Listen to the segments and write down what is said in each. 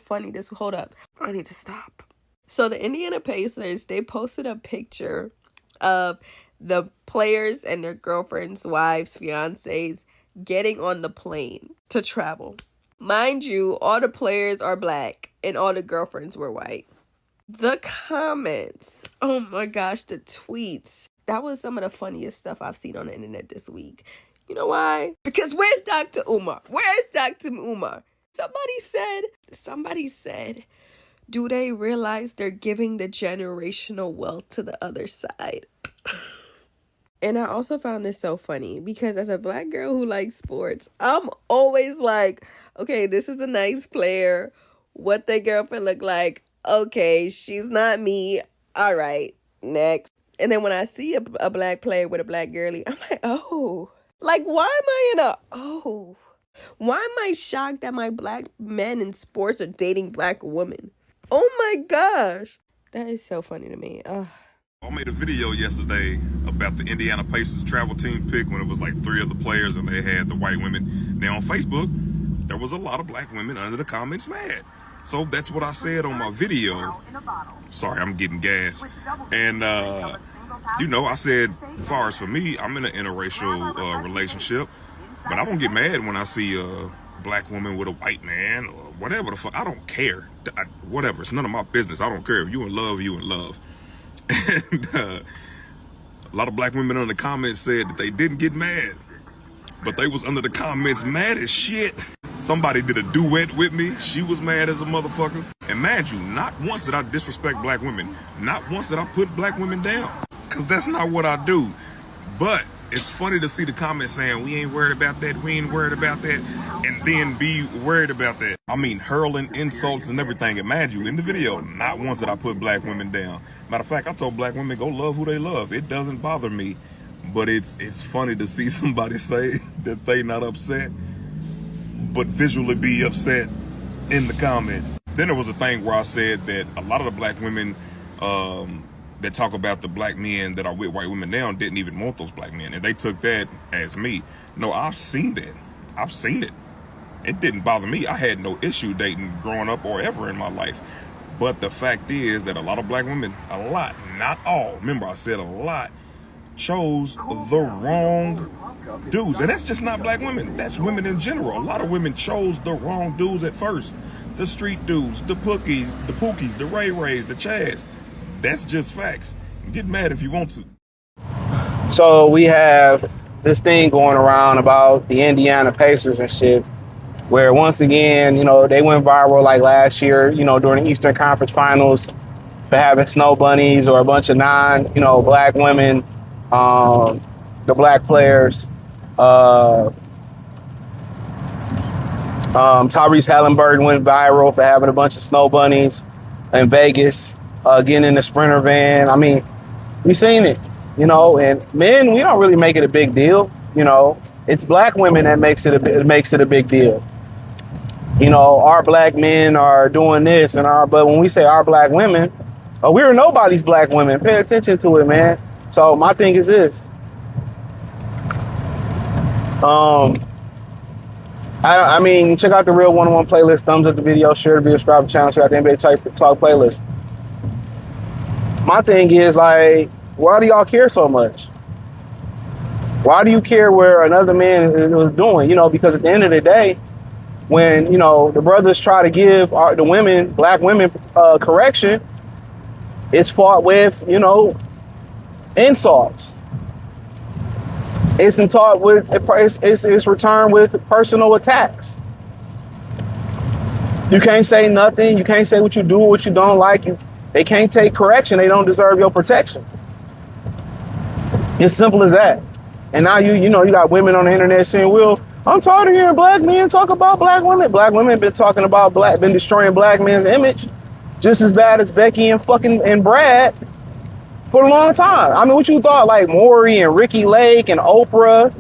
funny this. Hold up. I need to stop. So the Indiana Pacers, they posted a picture of the players and their girlfriends, wives, fiancés getting on the plane to travel. Mind you, all the players are black and all the girlfriends were white. The comments, oh my gosh, the tweets. That was some of the funniest stuff I've seen on the internet this week. You know why? Because where's Dr. Umar? Where's Dr. Umar? Somebody said, do they realize they're giving the generational wealth to the other side? And I also found this so funny because as a black girl who likes sports, I'm always like, okay, this is a nice player. What their girlfriend look like? Okay, she's not me. All right, next. And then when I see a black player with a black girlie, I'm like, oh. Like, why am I shocked that my black men in sports are dating black women? Oh my gosh. That is so funny to me. I made a video yesterday about the Indiana Pacers travel team pick when it was like 3 of the players and they had the white women. Now on Facebook, there was a lot of black women under the comments mad. So that's what I said on my video. Sorry, I'm getting gas. And, I said, as far as for me, I'm in an interracial relationship. But I don't get mad when I see a black woman with a white man or whatever the fuck. I don't care. Whatever. It's none of my business. I don't care. If you in love, you in love. And a lot of black women under the comments said that they didn't get mad. But they was under the comments mad as shit. Somebody did a duet with me. She was mad as a motherfucker. And mind you, not once did I disrespect black women. Not once did I put black women down. Because that's not what I do. But it's funny to see the comments saying, we ain't worried about that, we ain't worried about that, and then be worried about that. I mean, hurling insults and everything. And mind you, in the video, not once did I put black women down. Matter of fact, I told black women, go love who they love. It doesn't bother me. But it's funny to see somebody say that they not upset, but visually be upset in the comments. Then there was a thing where I said that a lot of the black women that talk about the black men that are with white women now didn't even want those black men. And they took that as me. No, I've seen that. I've seen it. It didn't bother me. I had no issue dating growing up or ever in my life. But the fact is that a lot of black women, a lot, not all, remember I said a lot, chose the wrong dudes. And that's just not black women. That's women in general. A lot of women chose the wrong dudes at first. The street dudes, the Pookies, the Ray Rays, the Chads. That's just facts. Get mad if you want to. So we have this thing going around about the Indiana Pacers and shit, where once again, they went viral like last year, during the Eastern Conference Finals for having snow bunnies or a bunch of black women, the black players. Tyrese Halliburton went viral for having a bunch of snow bunnies in Vegas, getting in the Sprinter van. I mean, we seen it, and men, we don't really make it a big deal. It's black women that makes it a big deal. Our black men are doing this but when we say our black women, we're nobody's black women. Pay attention to it, man. So my thing is this. I mean, check out the Real 101 playlist, thumbs up the video, share the video, subscribe to the channel, check out the NBA Talk playlist. My thing is, like, why do y'all care so much? Why do you care where another man was doing? Because at the end of the day, when, the brothers try to give the women, black women, correction, it's fought with, insults. It's returned with personal attacks. You can't say nothing. You can't say what you do, what you don't like. They can't take correction. They don't deserve your protection. It's simple as that. And now you got women on the internet saying, "Well, I'm tired of hearing black men talk about black women." Black women been talking about been destroying black men's image just as bad as Becky and Brad for a long time. I mean, what you thought, like Maury and Ricky Lake and Oprah,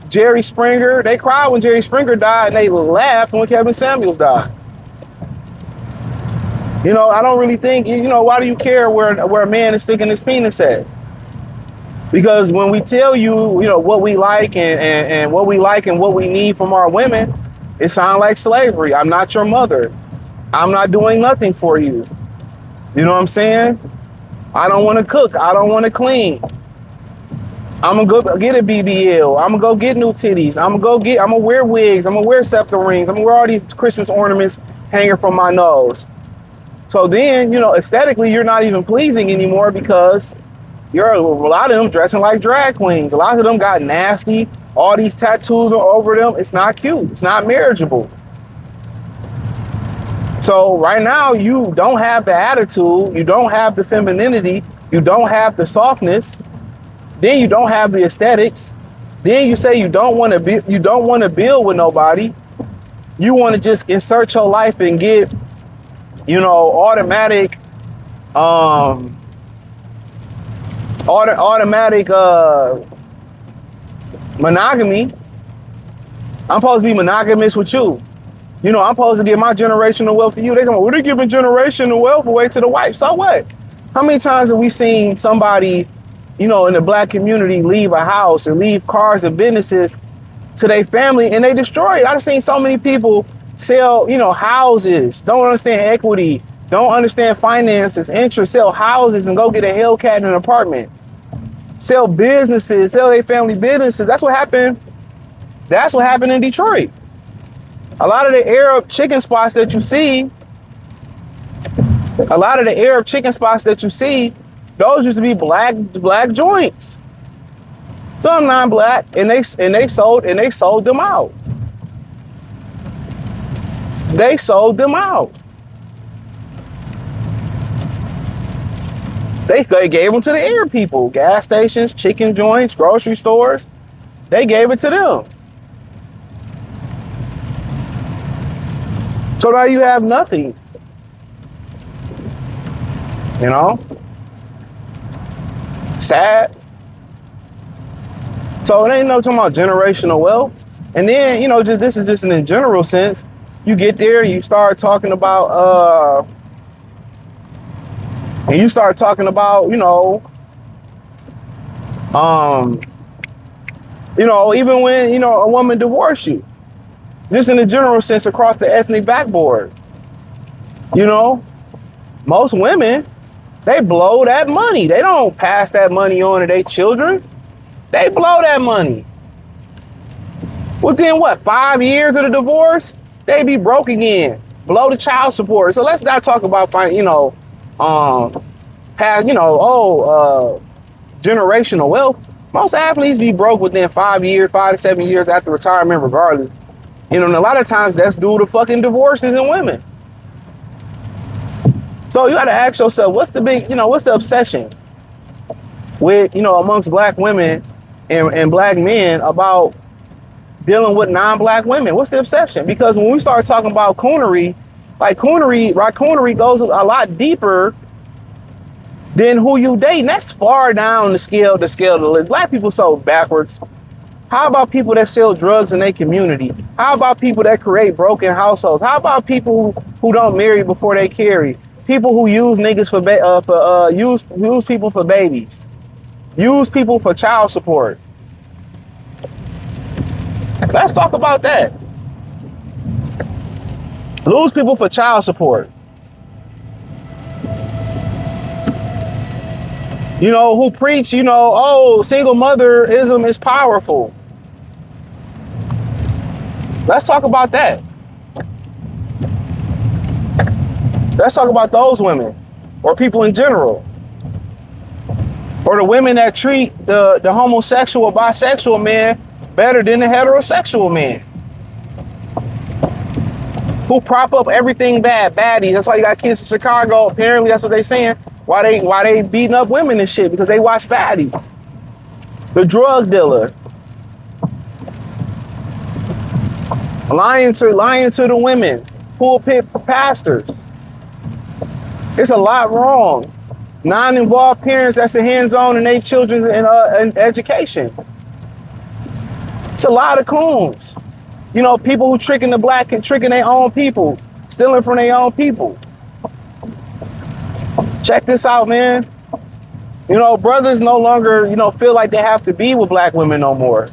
Jerry Springer, they cried when Jerry Springer died and they laughed when Kevin Samuels died. I don't really think, why do you care where a man is sticking his penis at? Because when we tell you, what we like and what we need from our women, it sounds like slavery. I'm not your mother. I'm not doing nothing for you. You know what I'm saying? I don't want to cook. I don't want to clean. I'm gonna go get a BBL. I'm gonna go get new titties. I'm gonna wear wigs. I'm gonna wear scepter rings. I'm gonna wear all these Christmas ornaments hanging from my nose. So then, aesthetically, you're not even pleasing anymore because a lot of them dressing like drag queens. A lot of them got nasty, all these tattoos are over them. It's not cute. It's not marriageable. So right now, you don't have the attitude. You don't have the femininity. You don't have the softness. Then you don't have the aesthetics. Then you say you don't want to build with nobody. You want to just insert your life and get, automatic monogamy. I'm supposed to be monogamous with you. I'm supposed to give my generational wealth to you. They're giving generational wealth away to the wife. So what? How many times have we seen somebody, in the black community leave a house and leave cars and businesses to their family and they destroy it? I've seen so many people sell, houses, don't understand equity, don't understand finances, interest, sell houses and go get a Hellcat in an apartment. Sell businesses, sell their family businesses. That's what happened. That's what happened in Detroit. A lot of the Arab chicken spots that you see, those used to be black joints. Some non-black, and they sold them out. They sold them out. They gave them to the Arab people. Gas stations, chicken joints, grocery stores. They gave it to them. So now you have nothing. Sad. So it ain't no talking about generational wealth. And then, this is just in general sense. You get there, you start talking about, even when, a woman divorce you, just in the general sense across the ethnic backboard, most women, they blow that money. They don't pass that money on to their children. They blow that money. Within 5 years of the divorce, they be broke again. Blow the child support. So let's not talk about generational wealth. Most athletes be broke within 5 years, 5 to 7 years after retirement, regardless. And a lot of times that's due to fucking divorces in women. So you got to ask yourself, what's the obsession with, amongst black women and black men about dealing with non-black women? What's the obsession? Because when we start talking about coonery, coonery goes a lot deeper than who you date. And that's far down the scale of the list. Black people so backwards. How about people that sell drugs in their community? How about people that create broken households? How about people who don't marry before they carry? People who use niggas use people for babies, use people for child support. Let's talk about that. Lose people for child support. Who preach, single motherism is powerful. Let's talk about that. Let's talk about those women or people in general. Or the women that treat the homosexual, bisexual man better than the heterosexual man. Who prop up everything baddies. That's why you got kids in Chicago. Apparently that's what they saying. Why they beating up women and shit? Because they watch baddies. The drug dealer. Lying to the women. Pulpit pastors. It's a lot wrong. Non-involved parents that's hands-on in their children's in education. It's a lot of coons. People who tricking the black and tricking their own people, stealing from their own people. Check this out, man. Brothers no longer, feel like they have to be with black women no more.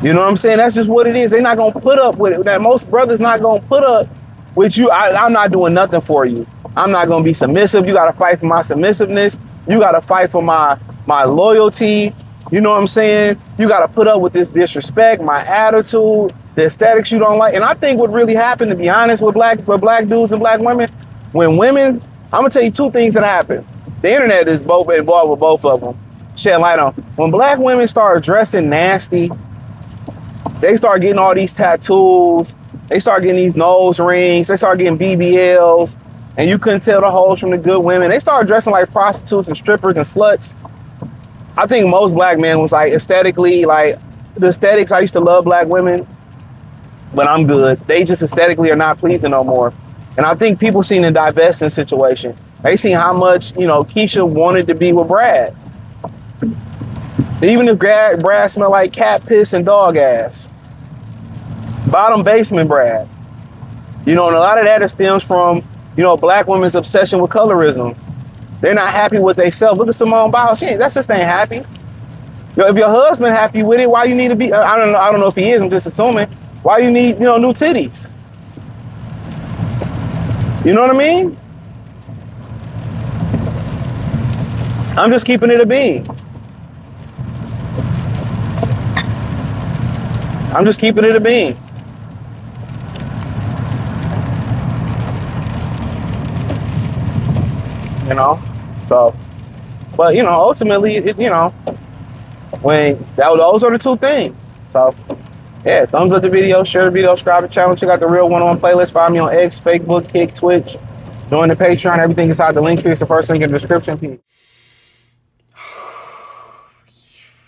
You know what I'm saying? That's just what it is. They're not going to put up with it. That most brothers not going to put up With you, I'm not doing nothing for you. I'm not gonna be submissive. You gotta fight for my submissiveness. You gotta fight for my loyalty. You know what I'm saying? You gotta put up with this disrespect, my attitude, the aesthetics you don't like. And I think what really happened, to be honest, with black dudes and black women, when women, I'm gonna tell you two things that happen. The internet is both involved with both of them. Shed light on. When black women start dressing nasty, they start getting all these tattoos, they start getting these nose rings, they start getting BBLs, and you couldn't tell the hoes from the good women. They started dressing like prostitutes and strippers and sluts. I think most black men was like aesthetically, like the aesthetics, I used to love black women, but I'm good. They just aesthetically are not pleasing no more. And I think people seen the divesting situation. They seen how much, Keshia wanted to be with Brad. Even if Brad smelled like cat piss and dog ass. Bottom basement Brad. And a lot of that stems from, black women's obsession with colorism. They're not happy with themselves. Look at Simone Biles. That just ain't happy. If your husband happy with it, why you need to be, I don't know if he is, I'm just assuming. Why you need, new titties? You know what I mean? I'm just keeping it a bean. I'm just keeping it a bean. So, but ultimately, when those are the two things. So, yeah, thumbs up the video, share the video, subscribe to the channel, check out the Real 101 playlist, find me on X, Facebook, Kick, Twitch, join the Patreon, everything inside the link tree. It's the first link in the description. Peace.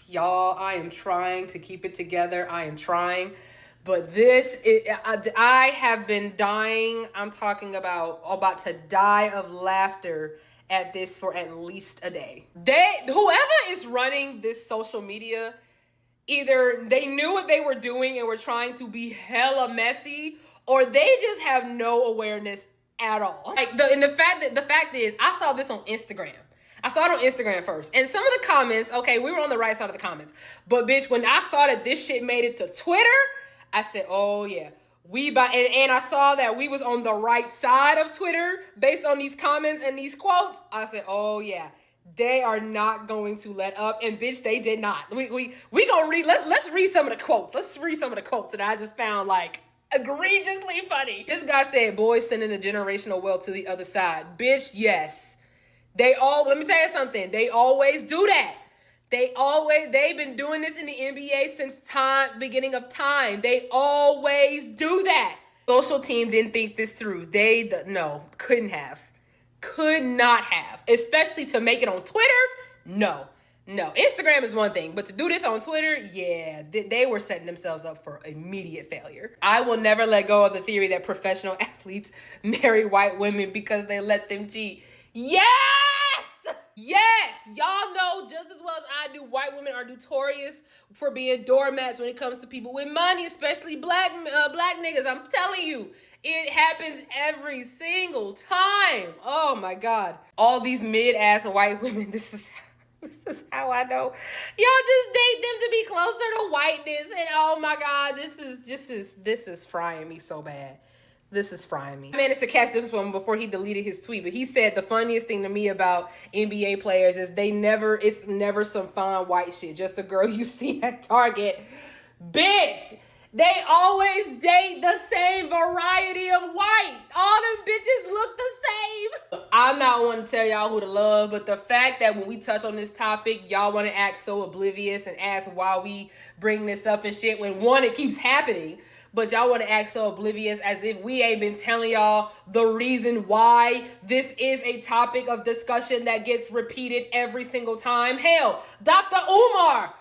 Y'all, I am trying to keep it together. I am trying. But I have been dying. I'm talking about to die of laughter at this for at least a day. Whoever is running this social media, either they knew what they were doing and were trying to be hella messy, or they just have no awareness at all. The fact is, I saw this on Instagram. I saw it on Instagram first. And some of the comments, okay, we were on the right side of the comments. But bitch, when I saw that this shit made it to Twitter, I said, oh yeah. And I saw that we was on the right side of Twitter based on these comments and these quotes. I said, oh yeah. They are not going to let up. And bitch, they did not. We gonna read, let's read some of the quotes. Let's read some of the quotes that I just found like egregiously funny. This guy said, boys sending the generational wealth to the other side. Bitch, yes. Let me tell you something. They always do that. They've been doing this in the NBA since beginning of time. They always do that. Social team didn't think this through. No, couldn't have. Could not have. Especially to make it on Twitter. No. Instagram is one thing, but to do this on Twitter, yeah, they were setting themselves up for immediate failure. I will never let go of the theory that professional athletes marry white women because they let them cheat. Yes, y'all know just as well as I do, white women are notorious for being doormats when it comes to people with money, especially black niggas. I'm telling you, it happens every single time. Oh my God. All these mid-ass white women, this is how I know. Y'all just date them to be closer to whiteness, and oh my God, this is frying me so bad. This is frying me. I managed to catch this one before he deleted his tweet, but he said the funniest thing to me about NBA players is it's never some fine white shit. Just a girl you see at Target. Bitch, they always date the same variety of white. All them bitches look the same. I'm not one to tell y'all who to love, but the fact that when we touch on this topic, y'all want to act so oblivious and ask why we bring this up and shit when one, it keeps happening. But y'all want to act so oblivious as if we ain't been telling y'all the reason why this is a topic of discussion that gets repeated every single time. Hell, Dr. Umar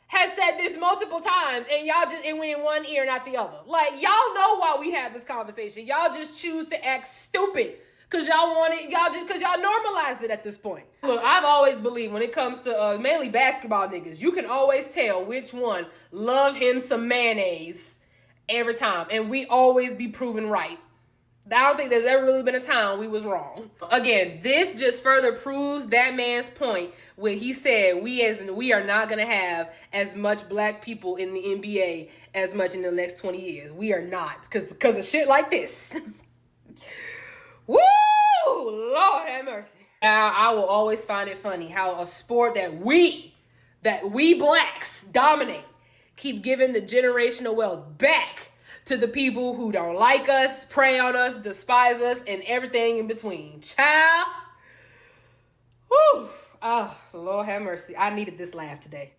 has said this multiple times, and y'all just, it went in one ear, not the other. Like, y'all know why we have this conversation. Y'all just choose to act stupid because y'all want it, because y'all normalized it at this point. Look, I've always believed when it comes to mainly basketball niggas, you can always tell which one love him some mayonnaise every time, and we always be proven right. I don't think there's ever really been a time we was wrong. Again, this just further proves that man's point when he said we are not gonna have as much black people in the NBA as much in the next 20 years. We are not, because of shit like this. Woo! Lord have mercy. Now, I will always find it funny how a sport that we blacks dominate keep giving the generational wealth back to the people who don't like us, prey on us, despise us, and everything in between. Child. Whew. Oh, Lord have mercy. I needed this laugh today.